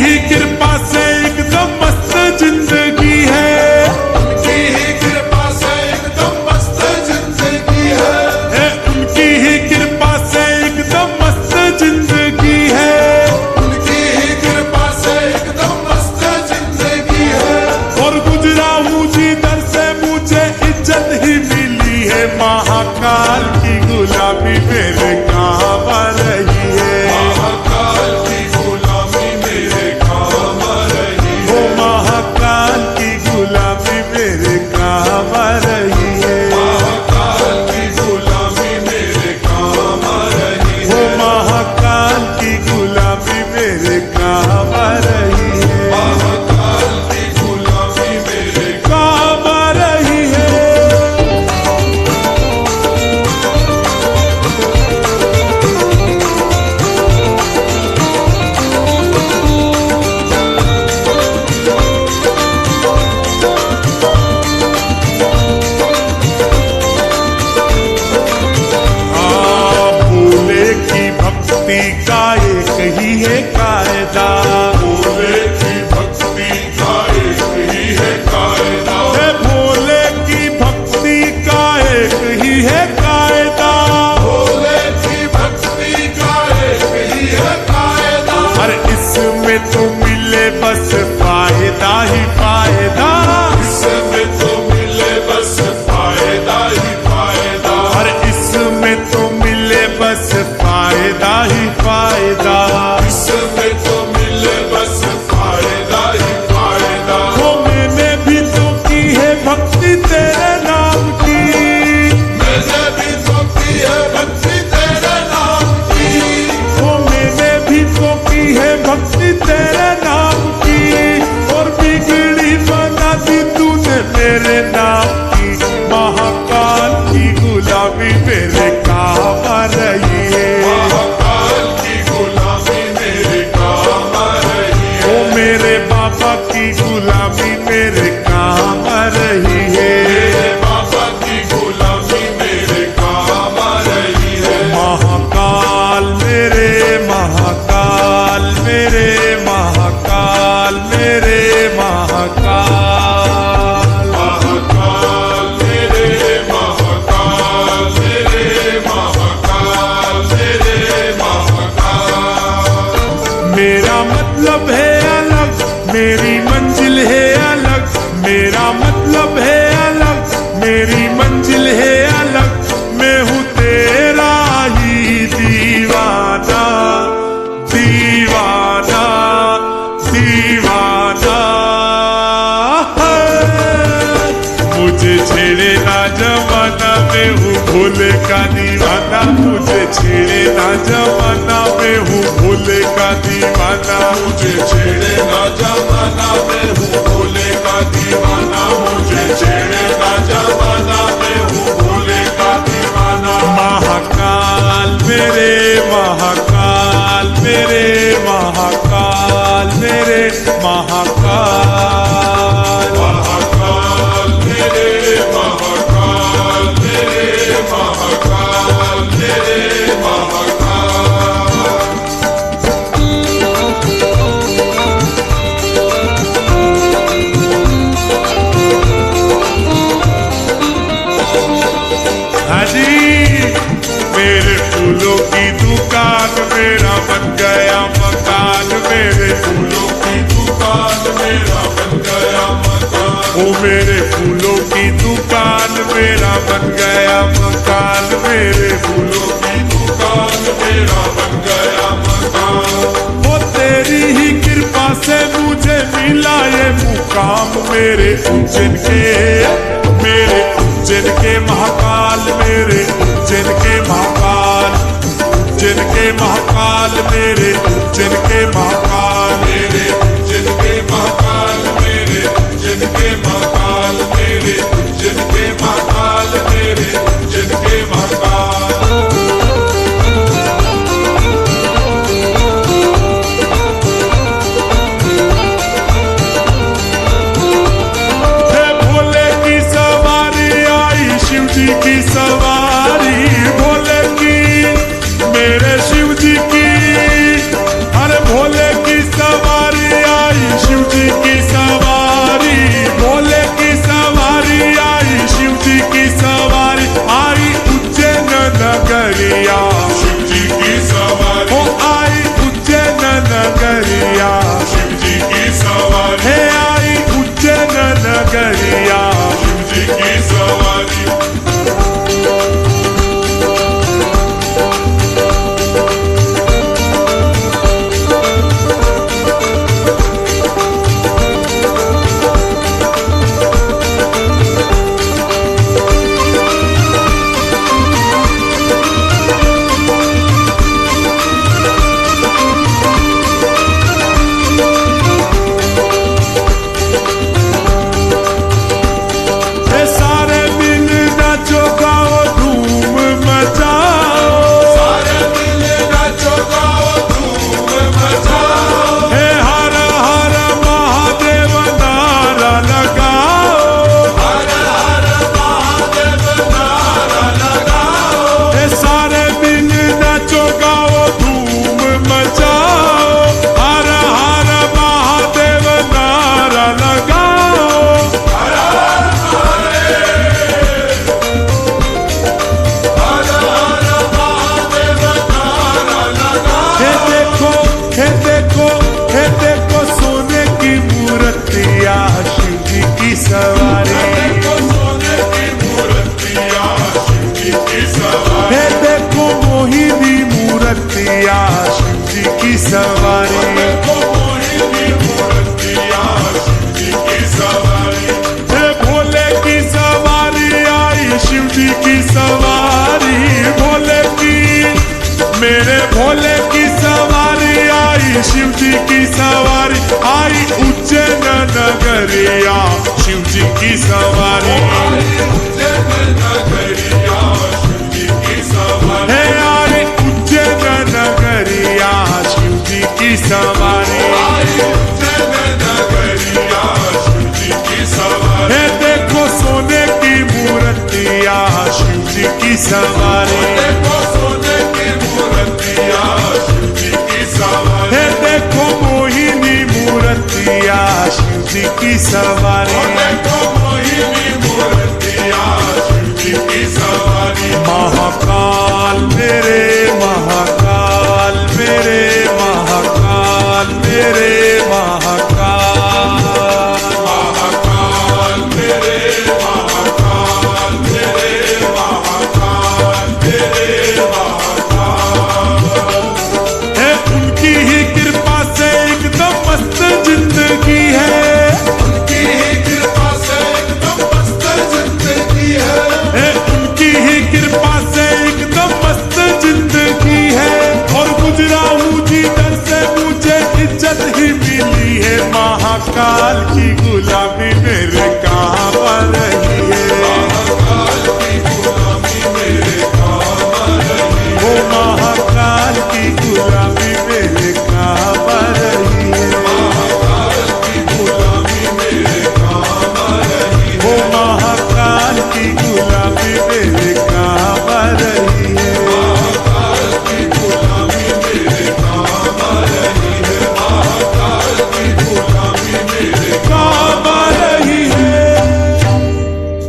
ही कृपा से एकदम मस्त जिंदगी है, उनकी ही कृपा से एकदम मस्त जिंदगी है, उनकी ही कृपा से एकदम मस्त जिंदगी है, उनकी ही कृपा से एकदम मस्त जिंदगी है। और गुजरा हूँ जिधर से मुझे इज्जत ही मिली है, महाकाल की गुलामी मेरे काम आ रही है, महाकाल की गुलामी मेरे काम आ रही है, महाकाल की गुलामी मेरे काम आ रही है, महाकाल की गुलामी मेरे काम आ रही है, महाकाल की गुलामी मेरे काम आ रही है, महाकाल की गुलामी मेरे काम आ रही है। भोले की भक्ति का एक ही है कायदा, भोले की भक्ति का एक ही है कायदा, भोले की भक्ति का एक ही है कायदा, भोले की भक्ति का एक ही है कायदा। अरे इसमें तो मिले बस फायदा ही फायदा, इसमें तो मिले बस फायदा ही फायदा, अरे इसमें तो मिले बस फायदा ही फायदा, इसमें तो मिले बस फायदा ही फायदा। वो मैंने भी तो की है भक्ति तेरे नाम की, मैंने भी तो की है भक्ति तेरे नाम की, वो मैंने भी तो की है भक्ति तेरे नाम की, और बिगड़ी बना दी तूने मेरे नाम की, महाकाल की गुलामी मेरे काम आ रही है, महाकाल की गुलामी मेरे काम आ रही है, ओ मेरे बाबा की गुलामी मेरे काम आ रही है, मेरे बाबा की गुलामी मेरे काम आ रही है। महाकाल मेरे महाकाल मेरे महाकाल मेरे महाकाल, महाकाल मेरे महाकाल मेरे महाकाल मेरे महाकाल। मेरा मतलब है अलग, मेरी मंजिल है अलग, मेरा मतलब है अलग, मेरी मंजिल है अलग, मैं हूँ तेरा ही दीवाना, दीवाना दीवाना है। मुझे छेड़े ना जमाना, मैं हूँ भोले का दीवाना, मुझे छेड़े ना जमाना, मैं हूँ भोले का दीवाना, मुझे छेड़े ना जमाना, मैं हूँ भोले का दीवाना, मुझे छेड़े ना जमाना, मैं हूँ भोले का दीवाना। महाकाल मेरे महाकाल मेरे महाकाल मेरे महाकाल, महाकाल मेरे महाकाल मेरे महाकाल मेरे महाकाल। हाँ जी, मेरे फूलों की दुकान मेरा बन गया मकान, मेरे फूलों की दुकान मेरा बन गया मकान, ओ मेरे फूलों की दुकान मेरा बन गया मकान, मेरे फूलों की दुकान मेरा बन गया मकान। वो तेरी ही कृपा से मुझे मिला ये मुकाम, मेरे उज्जैन के महाकाल, मेरे उज्जैन के महाकाल, उज्जैन के महाकाल, मेरे उज्जैन के महाकाल, मेरे उज्जैन के महाकाल, मेरे उज्जैन के महाकाल, मेरे उज्जैन के महाकाल, मेरे उज्जैन के महाकाल। की सवारी। हे सारे दिन नाचो गाओ धूम मचाओ, सारे दिल नाचो गाओ धूम मचाओ। हे हर हर महादेव नारा लगाओ, हर हर महादेव नारा लगाओ। हे सारे दिन नाचो गाओ धूम मचाओ, हर हर महादेव नारा लगाओ। हर हर महादेव नारा लगाओ। हे देखो हे देखो हे देखो सोने की मूर्तिया शिव जी की सवारी, देखो सोने की मूर्तिया शिव जी की सवारी। हे देखो मोहिनी मूर्तिया शिव जी की सवारी, देखो मोहिनी मूर्तिया शिव जी की सवारी। हे भोले की सवारी आई शिव जी की सवारी, भोले की मेरे भोले की सवारी आई शिव जी की सवारी, आई उज्जैन नगरिया शिव जी की सवारी, उज्जैन नगरिया शिव जी की सवारी। हे आई उज्जैन नगरिया शिव जी की सवारी। उज्जैन नगरिया शिव जी की सवारी। हे देखो सोने की मूर्तिया शिव जी की सवारी, देखो सोने की मूर्तिया शिव जी की सवारी। हे देखो मोहिनी मूर्तिया शिव जी की सवारी, देखो मोहिनी मूर्तिया शिव जी की सवारी। महाकाल मेरे महाकाल मेरे महाकाल मेरे महाकाल, महाकाल मेरे महाकाल मेरे महाकाल मेरे महाकाल। है उनकी ही कृपा से एकदम मस्त जिंदगी है, उनकी ही कृपा से एकदम मस्त जिंदगी है। उनकी ही कृपा से एकदम मस्त जिंदगी है, और गुजरा हूँ जिधर से मुझे इज्जत ही मिली है महाकाल की